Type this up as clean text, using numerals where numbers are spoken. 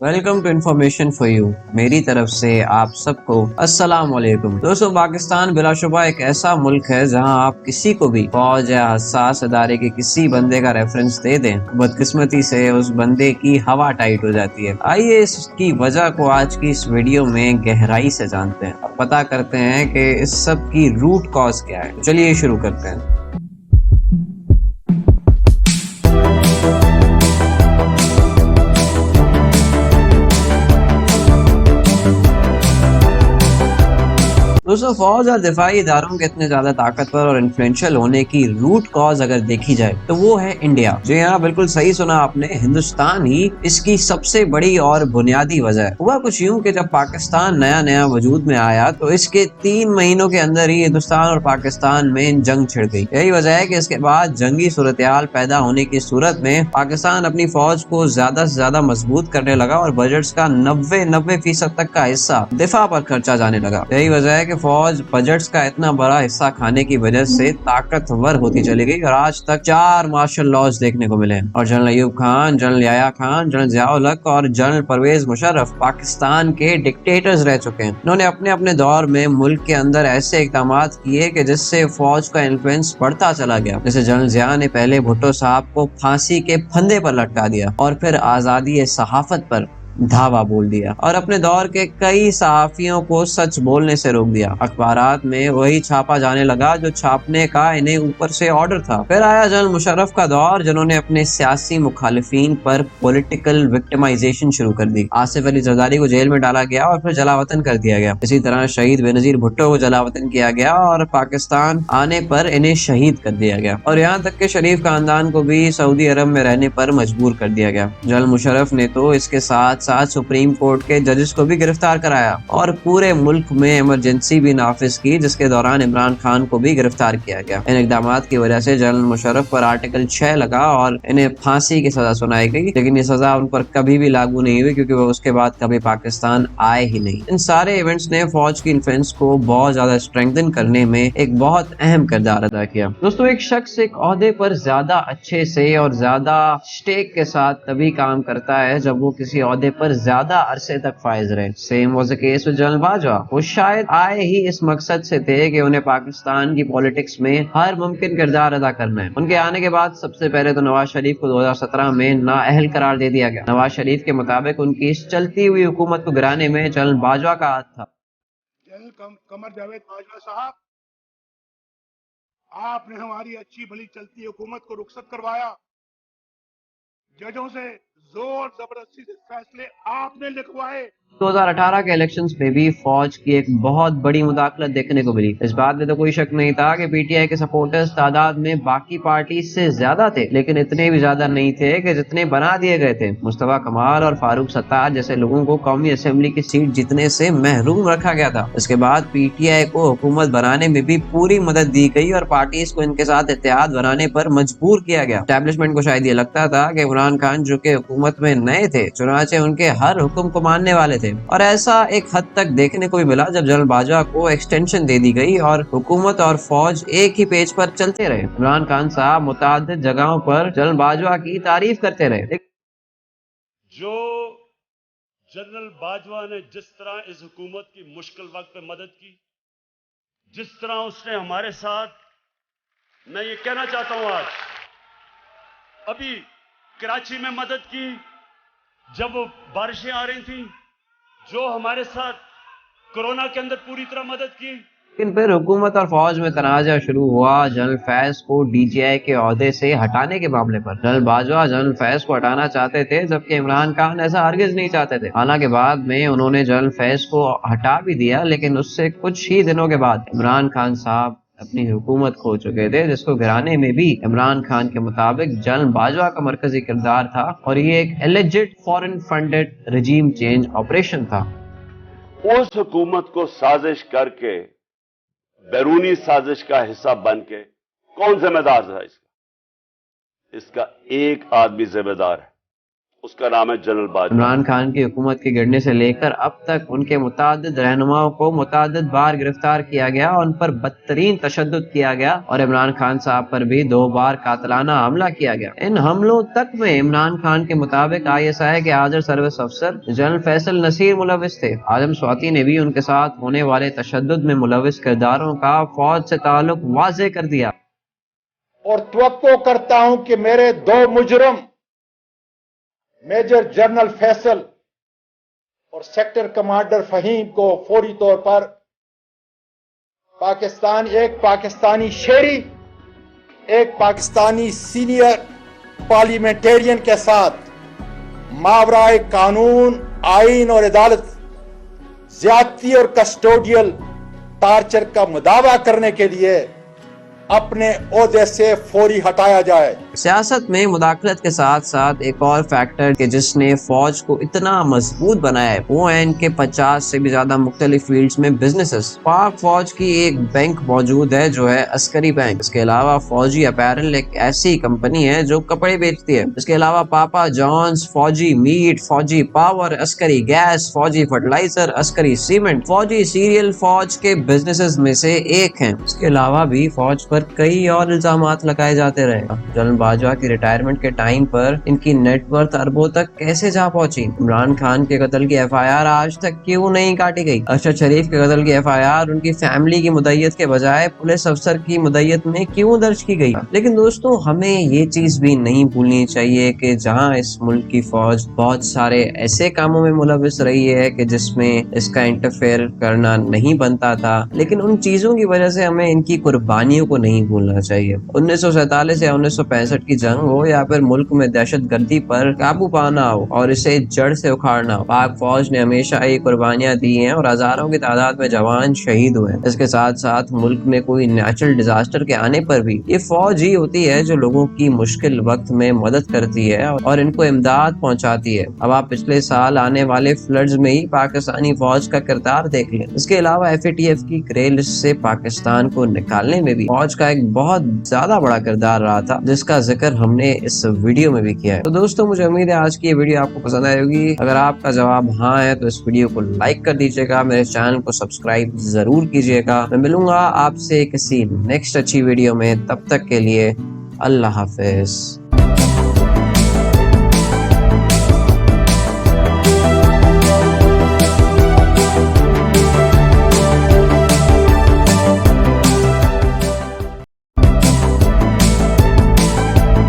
Welcome to information for you. मेरी तरफ से आप सबको अस्सलाम वालेकुम। दोस्तों, पाकिस्तान बिलाशुबा एक ऐसा मुल्क है जहां आप किसी को भी फौज या हसास अदारे के किसी बंदे का रेफरेंस दे दें, बदकिस्मती से उस बंदे की हवा टाइट हो जाती है। आइए इसकी वजह को आज की इस वीडियो में गहराई से जानते हैं और पता करते हैं कि इस सब की रूट कॉज क्या है। तो चलिए शुरू करते हैं। दोस्तों, फौज और दिफाई इदारों के इतने ज्यादा ताकतवर और इन्फ्लुएंशियल होने की रूट कॉज अगर देखी जाए तो वो है इंडिया। जी हाँ, बिल्कुल सही सुना आपने। हिंदुस्तान ही इसकी सबसे बड़ी और बुनियादी वजह है। हुआ कुछ यूं कि जब पाकिस्तान नया नया वजूद में आया तो इसके 3 महीनों के अंदर ही हिंदुस्तान और पाकिस्तान में जंग छिड़ गई। यही वजह है कि इसके बाद जंगी सूरत-ए-हाल पैदा होने की सूरत में पाकिस्तान अपनी फौज को ज्यादा से ज्यादा मजबूत करने लगा और बजट का 90-90% तक का हिस्सा दिफा पर खर्चा जाने लगा। यही वजह है कि फौज बजट्स का इतना बड़ा हिस्सा खाने की वजह से ताकतवर होती चली गई और आज तक 4 मार्शल लॉज देखने को मिले हैं। और general Ayub Khan, general Yahya Khan, general Ziaul Haq और जनरल परवेज मुशर्रफ पाकिस्तान के डिक्टेटर्स रह चुके हैं। इन्होंने अपने अपने दौर में मुल्क के अंदर ऐसे इकदाम किए कि जिससे फौज का इन्फ्लुएंस बढ़ता चला गया। जैसे जनरल जिया ने पहले भुट्टो साहब को फांसी के फंदे पर लटका दिया और फिर आजादी सहाफत पर धावा बोल दिया और अपने दौर के कई सहाफियों को सच बोलने से रोक दिया। अखबारात में वही छापा जाने लगा जो छापने का इन्हें ऊपर से ऑर्डर था। फिर आया जनरल मुशर्रफ का दौर, जिन्होंने अपने सियासी मुखालिफिन पर पॉलिटिकल विक्टिमाइजेशन शुरू कर दी। आसिफ अली जरदारी को जेल में डाला गया और फिर जलावतन कर दिया गया। इसी तरह शहीद बेनजीर भुट्टो को जलावतन किया गया और पाकिस्तान आने पर इन्हें शहीद कर दिया गया। और यहाँ तक के शरीफ खानदान को भी सऊदी अरब में रहने पर मजबूर कर दिया गया। जनरल मुशर्रफ ने तो इसके साथ साथ सुप्रीम कोर्ट के जजेस को भी गिरफ्तार कराया और पूरे मुल्क में इमरजेंसी भी नाफिज की, जिसके दौरान इमरान खान को भी गिरफ्तार किया गया। इन इकदाम की वजह से जनरल मुशर्रफ पर आर्टिकल 6 लगा और इन्हें फांसी की सजा सुनाई गई, लेकिन ये सजा उन पर कभी भी लागू नहीं हुई क्योंकि वो उसके बाद कभी पाकिस्तान आए ही नहीं। इन सारे इवेंट्स ने फौज की इन्फ्लुएंस को बहुत ज्यादा स्ट्रेंथन करने में एक बहुत अहम किरदार अदा किया। दोस्तों, एक शख्स एक ओहदे पर ज्यादा अच्छे से और ज्यादा स्टेक के साथ तभी काम करता है जब वो किसी ओहदे पर ज्यादा अरसे तक फायज रहे। Same was the case with general Bajwa. वो शायद आए ही इस मकसद से थे कि उन्हें पाकिस्तान की पॉलिटिक्स में हर मुमकिन किरदार अदा करना है। उनके आने के बाद सबसे पहले तो नवाज शरीफ को 2017 में नाअहल करार दे दिया गया। नवाज शरीफ के मुताबिक उनकी इस चलती हुई हुकूमत को गिराने में जनरल बाजवा का हाथ था। जनरल कमर जावेद बाजवा साहब, आपने हमारी अच्छी भली चलती हुकूमत को रुखसत करवाया। जजों से जोर जबरदस्ती से फैसले आपने लिखवाए। 2018 के इलेक्शंस में भी फौज की एक बहुत बड़ी मुदाखलत देखने को मिली। इस बात में तो कोई शक नहीं था कि पीटीआई के सपोर्टर्स तादाद में बाकी पार्टी से ज्यादा थे, लेकिन इतने भी ज्यादा नहीं थे कि जितने बना दिए गए थे। मुस्तफा कमाल और फारूक सत्तार जैसे लोगों को कौमी असेंबली की सीट जीतने से महरूम रखा गया था। इसके बाद पीटीआई को हुकूमत बनाने में भी पूरी मदद दी गई और पार्टीज को इनके साथ इत्तेहाद बनाने पर मजबूर किया गया। एस्टेब्लिशमेंट को शायद ये लगता था कि इमरान खान जो कि हुकूमत में नए थे, चुनाचे उनके हर हुक्म को मानने वाले थे। और ऐसा एक हद तक देखने को भी मिला जब जनरल बाजवा को एक्सटेंशन दे दी गई और हुकूमत और फौज एक ही पेज पर चलते रहे। इमरान खान साहब मुतादिद जगहों पर जनरल बाजवा की तारीफ करते रहे। जो जनरल बाजवा ने जिस तरह इस हुकूमत की मुश्किल वक्त पे मदद की, जिस तरह उसने हमारे साथ, मैं ये कहना चाहता हूं, आज अभी कराची में मदद की जब बारिशें आ रही थी, जो हमारे साथ कोरोना के अंदर पूरी तरह मदद की। लेकिन फिर हुकूमत और फौज में तनाजा शुरू हुआ जनरल फैज को डीजीआई के ओहदे से हटाने के मामले पर। जनरल बाजवा जनरल फैज को हटाना चाहते थे, जबकि इमरान खान ऐसा हरगिज नहीं चाहते थे। हालांकि बाद में उन्होंने जनरल फैज को हटा भी दिया, लेकिन उससे कुछ ही दिनों के बाद इमरान खान साहब अपनी हुकूमत खो चुके थे, जिसको गिराने में भी इमरान खान के मुताबिक जनरल बाजवा का मरकजी किरदार था और ये एक alleged foreign funded रजीम change operation था। उस हुकूमत को साजिश करके, बैरूनी साजिश का हिस्सा बन के कौन जिम्मेदार था? इसका एक आदमी जिम्मेदार है, उसका नाम है जनरल बाजवा। इमरान खान की हुकूमत के गिरने से लेकर अब तक उनके मुतादिद रहनुमाओं को मुतादिद बार गिरफ्तार किया गया, उन पर बदतरीन तशद्दुद किया गया और इमरान खान साहब पर भी 2 बार कातलाना हमला किया गया। इन हमलों तक में इमरान खान के मुताबिक ISI के हाजिर सर्विस अफसर जनरल फैसल नसीर मुलविस थे। आजम स्वाति ने भी उनके साथ होने वाले तशद्दुद में मुलविस किरदारों का फौज से ताल्लुक वाज़ेह कर दिया। और तवक्को करता हूं कि मेरे 2 मुजरम मेजर जनरल फैसल और सेक्टर कमांडर फहीम को फौरी तौर पर एक पाकिस्तानी शहरी, एक पाकिस्तानी सीनियर पार्लियामेंटेरियन के साथ मावराए कानून, आईन और अदालत ज्यादती और कस्टोडियल टार्चर का मुदावा करने के लिए अपने ओहदे से फौरी हटाया जाए। सियासत में मुदाखलत के साथ साथ एक और फैक्टर कि जिसने फौज को इतना मजबूत बनाया है वो है इनके 50 से भी ज्यादा मुख्तलिफ फील्ड्स में बिजनेसेस। पाक फौज की एक बैंक मौजूद है जो है अस्करी बैंक। इसके अलावा फौजी अपैरल एक ऐसी कंपनी है जो कपड़े बेचती है। इसके अलावा पापा जॉन्स, फौजी मीट, फौजी पावर, अस्करी गैस, फौजी फर्टिलाइजर, अस्करी सीमेंट, फौजी सीरियल फौज के बिजनेसेस में से एक है। इसके अलावा भी फौज पर कई और इल्जामात लगाए जाते रहे। जनरल बाजवा की रिटायरमेंट के टाइम पर इनकी नेटवर्थ अरबों तक कैसे जा पहुंची? इमरान खान के कत्ल की FIR आज तक क्यों नहीं काटी गई? अरशद शरीफ के कत्ल की FIR उनकी फैमिली की मुद्दत के बजाय पुलिस अफसर की मुद्दत में क्यों दर्ज की गई? लेकिन दोस्तों हमें ये चीज भी नहीं भूलनी चाहिए कि जहां इस मुल्क की फौज बहुत सारे ऐसे कामों में मुलविस रही है कि जिसमें इसका इंटरफेयर करना नहीं बनता था, लेकिन उन चीजों की वजह से हमें इनकी कुर्बानियों को नहीं भूलना चाहिए। 1947 या 1965 की जंग हो या फिर मुल्क में दहशतगर्दी पर काबू पाना हो और इसे जड़ से उखाड़ना हो, पाक फौज ने हमेशा ये कुर्बानियां दी हैं और हजारों की तादाद में जवान शहीद हुए हैं। इसके साथ साथ मुल्क में कोई नेचुरल डिजास्टर के आने पर भी ये फौज ही होती है जो लोगों की मुश्किल वक्त में मदद करती है और इनको इमदाद पहुंचाती है। अब आप पिछले साल आने वाले फ्लड्स में ही पाकिस्तानी फौज का किरदार देख लें। इसके अलावा FATF की ग्रे लिस्ट से पाकिस्तान को निकालने में भी फौज का एक बहुत ज्यादा बड़ा किरदार रहा था, जिसका जिक्र हमने इस वीडियो में भी किया है। तो दोस्तों मुझे उम्मीद है आज की ये वीडियो आपको पसंद आई होगी। अगर आपका जवाब हाँ है तो इस वीडियो को लाइक कर दीजिएगा, मेरे चैनल को सब्सक्राइब जरूर कीजिएगा। मैं मिलूंगा आपसे किसी नेक्स्ट अच्छी वीडियो में, तब तक के लिए अल्लाह हाफिज।